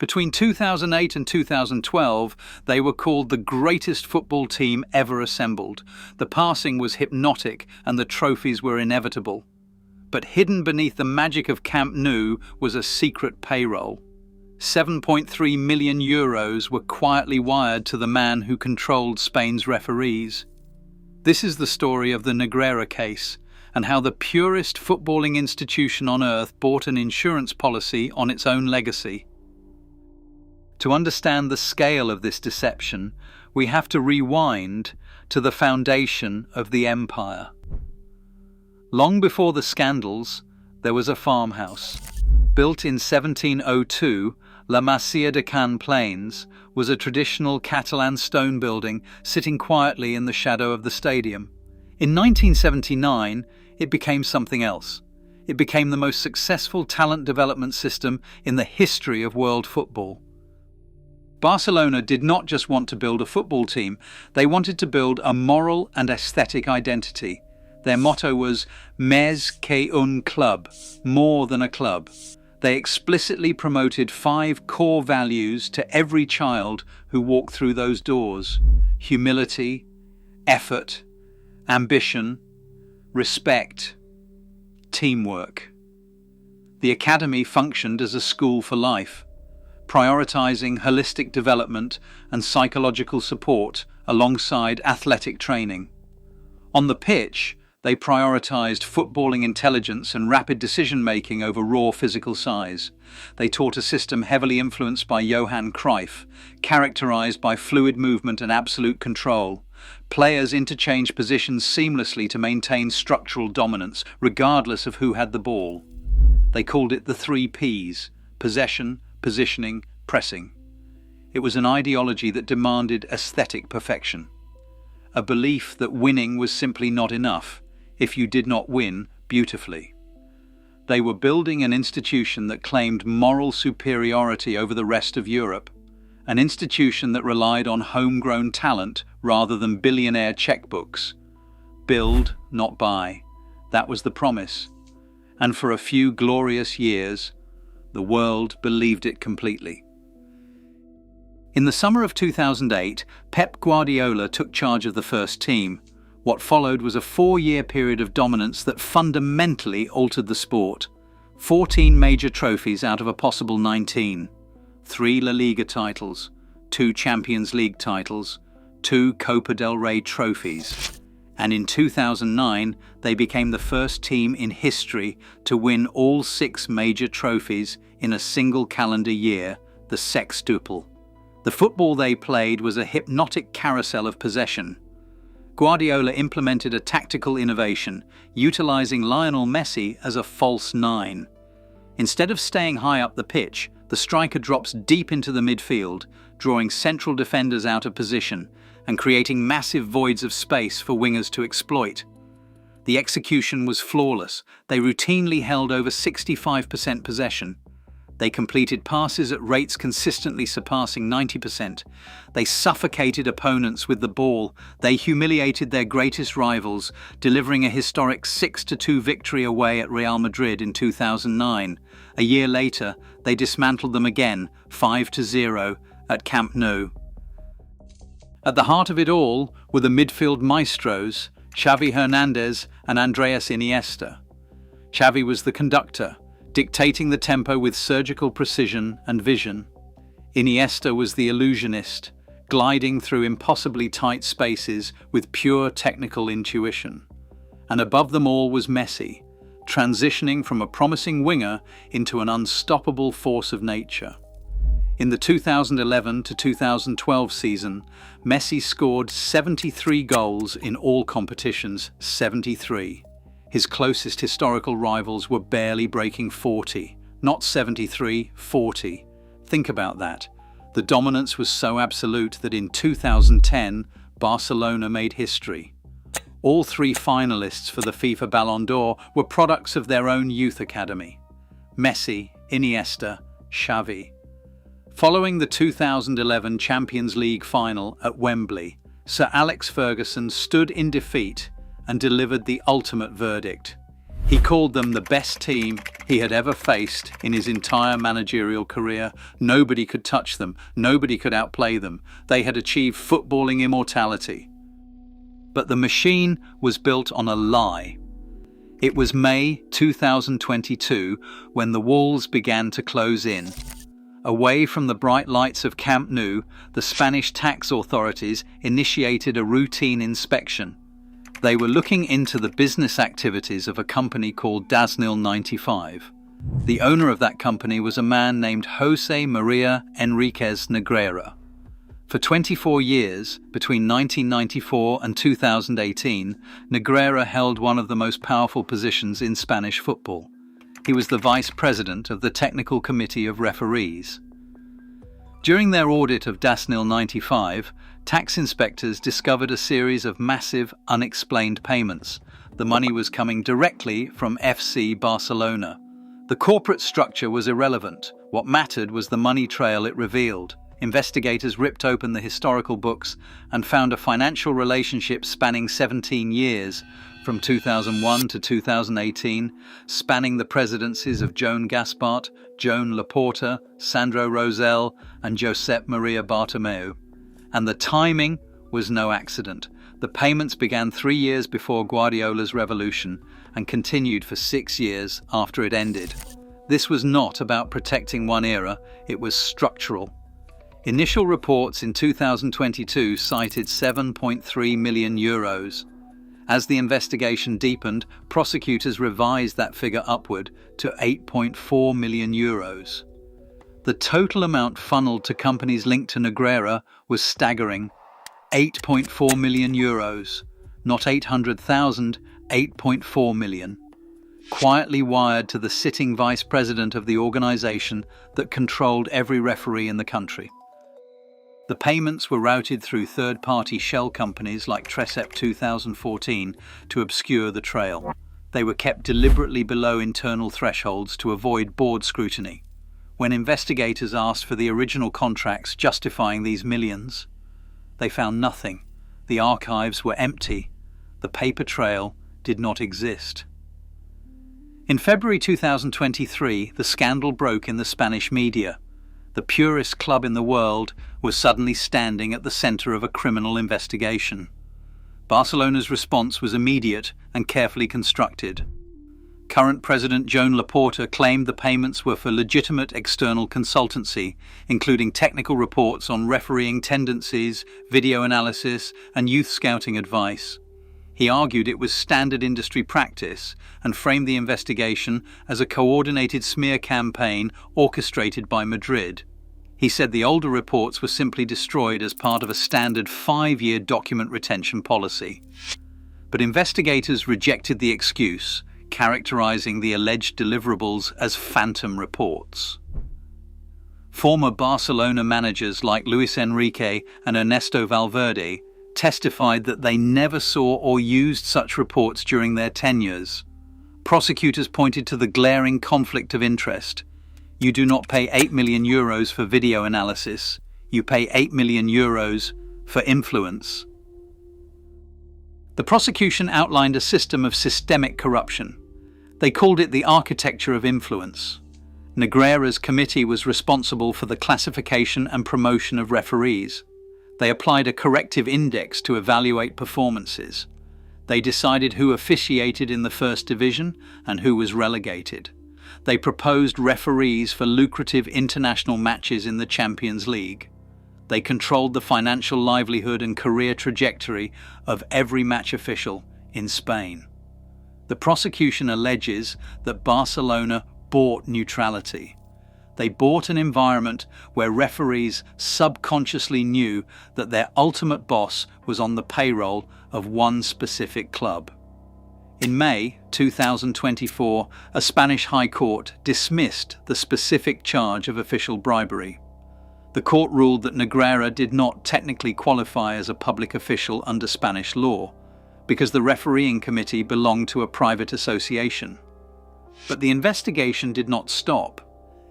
Between 2008 and 2012, they were called the greatest football team ever assembled. The passing was hypnotic and the trophies were inevitable. But hidden beneath the magic of Camp Nou was a secret payroll. 7.3 million euros were quietly wired to the man who controlled Spain's referees. This is the story of the Negreira Case, and how the purest footballing institution on earth bought an insurance policy on its own legacy. To understand the scale of this deception, we have to rewind to the foundation of the empire. Long before the scandals, there was a farmhouse. Built in 1702, La Masia de Can Plains was a traditional Catalan stone building sitting quietly in the shadow of the stadium. In 1979, it became something else. It became the most successful talent development system in the history of world football. Barcelona did not just want to build a football team, they wanted to build a moral and aesthetic identity. Their motto was Més que un club, more than a club. They explicitly promoted 5 core values to every child who walked through those doors: humility, effort, ambition, respect, teamwork. The academy functioned as a school for life, prioritizing holistic development and psychological support alongside athletic training. On the pitch, they prioritized footballing intelligence and rapid decision-making over raw physical size. They taught a system heavily influenced by Johan Cruyff, characterized by fluid movement and absolute control. Players interchanged positions seamlessly to maintain structural dominance, regardless of who had the ball. They called it the 3 Ps: possession, positioning, pressing. It was an ideology that demanded aesthetic perfection. A belief that winning was simply not enough if you did not win beautifully. They were building an institution that claimed moral superiority over the rest of Europe, an institution that relied on homegrown talent rather than billionaire checkbooks. Build, not buy. That was the promise. And for a few glorious years, the world believed it completely. In the summer of 2008, Pep Guardiola took charge of the first team. What followed was a 4-year period of dominance that fundamentally altered the sport. 14 major trophies out of a possible 19. 3 La Liga titles, 2 Champions League titles, 2 Copa del Rey trophies. And in 2009, they became the first team in history to win all 6 major trophies in a single calendar year, the sextuple. The football they played was a hypnotic carousel of possession. Guardiola implemented a tactical innovation, utilizing Lionel Messi as a false 9. Instead of staying high up the pitch, the striker drops deep into the midfield, drawing central defenders out of position and creating massive voids of space for wingers to exploit. The execution was flawless. They routinely held over 65% possession. They completed passes at rates consistently surpassing 90%. They suffocated opponents with the ball. They humiliated their greatest rivals, delivering a historic 6-2 victory away at Real Madrid in 2009. A year later, they dismantled them again, 5-0 at Camp Nou. At the heart of it all were the midfield maestros, Xavi Hernandez and Andreas Iniesta. Xavi was the conductor, dictating the tempo with surgical precision and vision. Iniesta was the illusionist, gliding through impossibly tight spaces with pure technical intuition. And above them all was Messi, transitioning from a promising winger into an unstoppable force of nature. In the 2011 to 2012 season, Messi scored 73 goals in all competitions, 73. His closest historical rivals were barely breaking 40, not 73, 40. Think about that. The dominance was so absolute that in 2010, Barcelona made history. All 3 finalists for the FIFA Ballon d'Or were products of their own youth academy: Messi, Iniesta, Xavi. Following the 2011 Champions League final at Wembley, Sir Alex Ferguson stood in defeat and delivered the ultimate verdict. He called them the best team he had ever faced in his entire managerial career. Nobody could touch them. Nobody could outplay them. They had achieved footballing immortality. But the machine was built on a lie. It was May 2022 when the walls began to close in. Away from the bright lights of Camp Nou, the Spanish tax authorities initiated a routine inspection. They were looking into the business activities of a company called Dasnil 95. The owner of that company was a man named Jose Maria Enriquez Negreira. For 24 years, between 1994 and 2018, Negreira held one of the most powerful positions in Spanish football. He was the vice president of the technical committee of referees. During their audit of Dasnil 95, tax inspectors discovered a series of massive, unexplained payments. The money was coming directly from FC Barcelona. The corporate structure was irrelevant. What mattered was the money trail it revealed. Investigators ripped open the historical books and found a financial relationship spanning 17 years, from 2001 to 2018, spanning the presidencies of Joan Gaspart, Joan Laporta, Sandro Rosell, and Josep Maria Bartomeu. And the timing was no accident. The payments began 3 years before Guardiola's revolution and continued for 6 years after it ended. This was not about protecting one era, it was structural. Initial reports in 2022 cited 7.3 million euros. As the investigation deepened, prosecutors revised that figure upward to 8.4 million euros. The total amount funneled to companies linked to Negreira was staggering: 8.4 million euros. Not 800,000, 8.4 million. Quietly wired to the sitting vice president of the organization that controlled every referee in the country. The payments were routed through third-party shell companies like Trecep 2014 to obscure the trail. They were kept deliberately below internal thresholds to avoid board scrutiny. When investigators asked for the original contracts justifying these millions, they found nothing. The archives were empty. The paper trail did not exist. In February 2023, the scandal broke in the Spanish media. The purest club in the world was suddenly standing at the center of a criminal investigation. Barcelona's response was immediate and carefully constructed. Current President Joan Laporta claimed the payments were for legitimate external consultancy, including technical reports on refereeing tendencies, video analysis, and youth scouting advice. He argued it was standard industry practice and framed the investigation as a coordinated smear campaign orchestrated by Madrid. He said the older reports were simply destroyed as part of a standard 5-year document retention policy. But investigators rejected the excuse, characterizing the alleged deliverables as phantom reports. Former Barcelona managers like Luis Enrique and Ernesto Valverde testified that they never saw or used such reports during their tenures. Prosecutors pointed to the glaring conflict of interest. You do not pay 8 million euros for video analysis. You pay 8 million euros for influence. The prosecution outlined a system of systemic corruption. They called it the architecture of influence. Negreira's committee was responsible for the classification and promotion of referees. They applied a corrective index to evaluate performances. They decided who officiated in the first division and who was relegated. They proposed referees for lucrative international matches in the Champions League. They controlled the financial livelihood and career trajectory of every match official in Spain. The prosecution alleges that Barcelona bought neutrality. They bought an environment where referees subconsciously knew that their ultimate boss was on the payroll of one specific club. In May 2024, a Spanish High Court dismissed the specific charge of official bribery. The court ruled that Negreira did not technically qualify as a public official under Spanish law, because the refereeing committee belonged to a private association. But the investigation did not stop.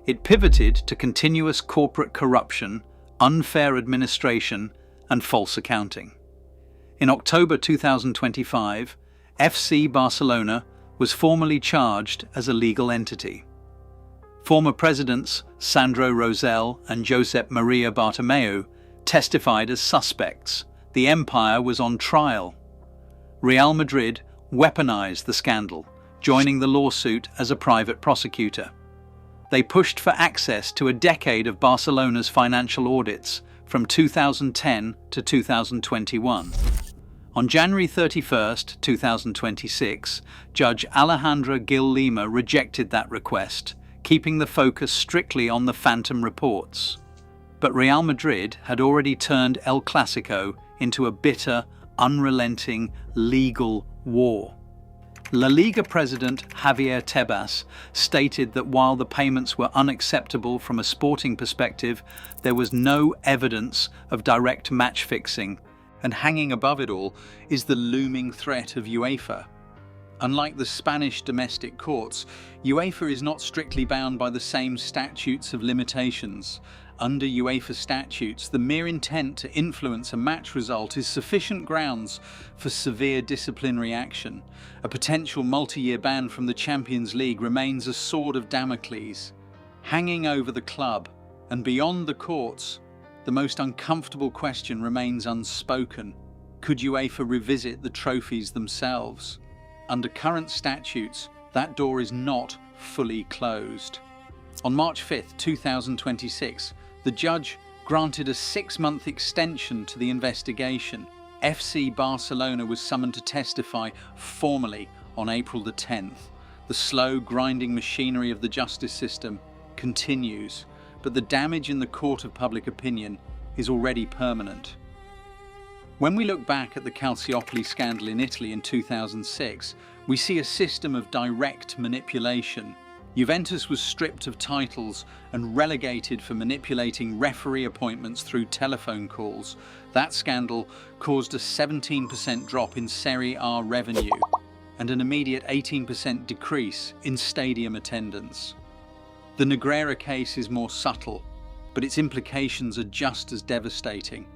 It pivoted to continuous corporate corruption, unfair administration, and false accounting. In October 2025, FC Barcelona was formally charged as a legal entity. Former presidents Sandro Rosell and Josep Maria Bartomeu testified as suspects. The empire was on trial. Real Madrid weaponized the scandal, joining the lawsuit as a private prosecutor. They pushed for access to a decade of Barcelona's financial audits from 2010 to 2021. On January 31, 2026, Judge Alejandra Gil Lima rejected that request, keeping the focus strictly on the phantom reports. But Real Madrid had already turned El Clasico into a bitter, unrelenting legal war. La Liga president Javier Tebas stated that while the payments were unacceptable from a sporting perspective, there was no evidence of direct match fixing, and hanging above it all is the looming threat of UEFA. Unlike the Spanish domestic courts, UEFA is not strictly bound by the same statutes of limitations. Under UEFA statutes, the mere intent to influence a match result is sufficient grounds for severe disciplinary action. A potential multi-year ban from the Champions League remains a sword of Damocles. Hanging over the club, and beyond the courts, the most uncomfortable question remains unspoken. Could UEFA revisit the trophies themselves? Under current statutes, that door is not fully closed. On March 5, 2026, the judge granted a 6-month extension to the investigation. FC Barcelona was summoned to testify formally on April the 10th. The slow, grinding machinery of the justice system continues, but the damage in the court of public opinion is already permanent. When we look back at the Calciopoli scandal in Italy in 2006, we see a system of direct manipulation. Juventus was stripped of titles and relegated for manipulating referee appointments through telephone calls. That scandal caused a 17% drop in Serie A revenue and an immediate 18% decrease in stadium attendance. The Negreira case is more subtle, but its implications are just as devastating.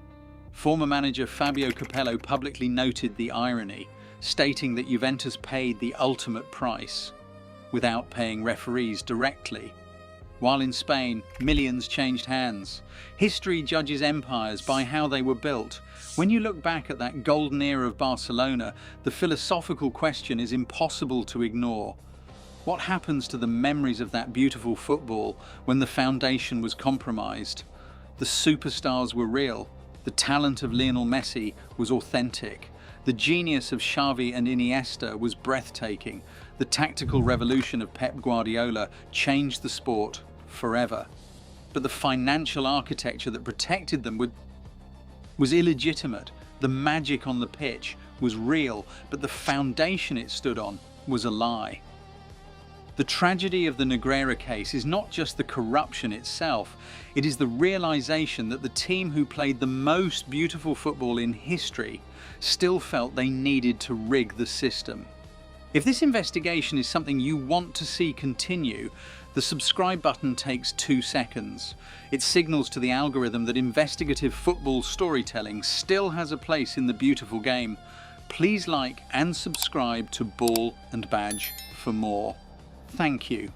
Former manager Fabio Capello publicly noted the irony, stating that Juventus paid the ultimate price without paying referees directly. While in Spain, millions changed hands. History judges empires by how they were built. When you look back at that golden era of Barcelona, the philosophical question is impossible to ignore. What happens to the memories of that beautiful football when the foundation was compromised? The superstars were real. The talent of Lionel Messi was authentic. The genius of Xavi and Iniesta was breathtaking. The tactical revolution of Pep Guardiola changed the sport forever. But the financial architecture that protected them was illegitimate. The magic on the pitch was real, but the foundation it stood on was a lie. The tragedy of the Negreira case is not just the corruption itself, it is the realization that the team who played the most beautiful football in history still felt they needed to rig the system. If this investigation is something you want to see continue, the subscribe button takes 2 seconds. It signals to the algorithm that investigative football storytelling still has a place in the beautiful game. Please like and subscribe to Ball and Badge for more. Thank you.